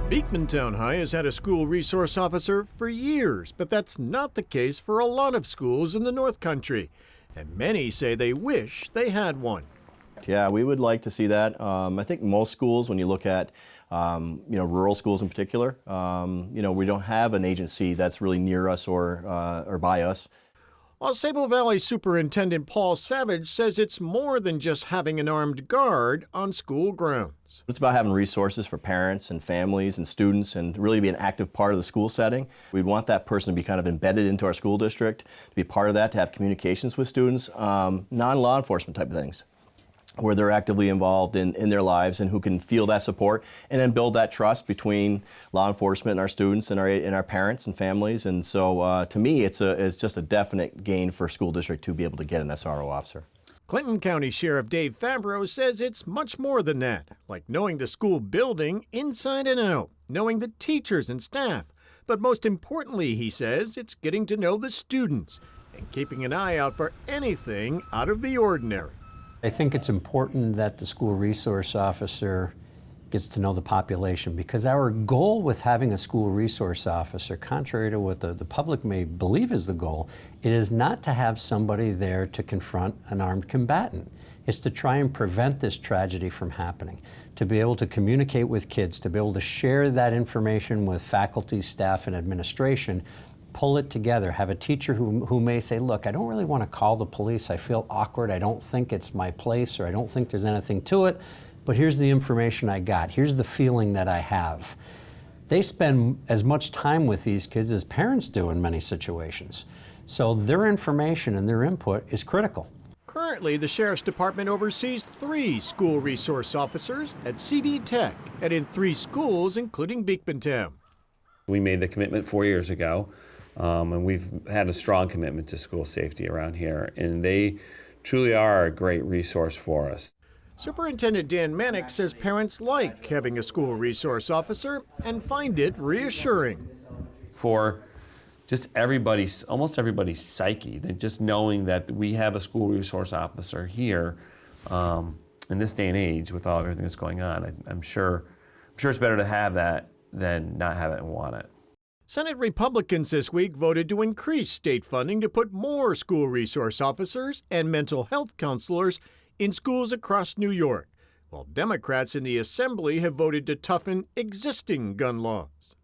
Beekmantown High has had a school resource officer for years, but that's not the case for a lot of schools in the North Country, and many say they wish they had one. Yeah, we would like to see that. I think most schools, when you look at rural schools in particular, we don't have an agency that's really near us or by us. While Sable Valley Superintendent Paul Savage says it's more than just having an armed guard on school grounds. It's about having resources for parents and families and students and really be an active part of the school setting. We'd want that person to be kind of embedded into our school district, to be part of that, to have communications with students, non-law enforcement type of things, where they're actively involved in their lives and who can feel that support and then build that trust between law enforcement and our students and our parents and families. And so to me, it's just a definite gain for a school district to be able to get an SRO officer. Clinton County Sheriff Dave Favro says it's much more than that, like knowing the school building inside and out, knowing the teachers and staff. But most importantly, he says, it's getting to know the students and keeping an eye out for anything out of the ordinary. I think it's important that the school resource officer gets to know the population, because our goal with having a school resource officer, contrary to what the public may believe is the goal, it is not to have somebody there to confront an armed combatant. It's to try and prevent this tragedy from happening, to be able to communicate with kids, to be able to share that information with faculty, staff, and administration, pull it together, have a teacher who may say, look, I don't really want to call the police, I feel awkward, I don't think it's my place, or I don't think there's anything to it, but here's the information I got, here's the feeling that I have. They spend as much time with these kids as parents do in many situations. So their information and their input is critical. Currently, the Sheriff's Department oversees 3 school resource officers at CV Tech and in 3 schools, including Beekmantown. We made the commitment 4 years ago. And we've had a strong commitment to school safety around here, and they truly are a great resource for us. Superintendent Dan Manick says parents like having a school resource officer and find it reassuring. For just almost everybody's psyche, that just knowing that we have a school resource officer here in this day and age with everything that's going on, I'm sure it's better to have that than not have it and want it. Senate Republicans this week voted to increase state funding to put more school resource officers and mental health counselors in schools across New York, while Democrats in the Assembly have voted to toughen existing gun laws.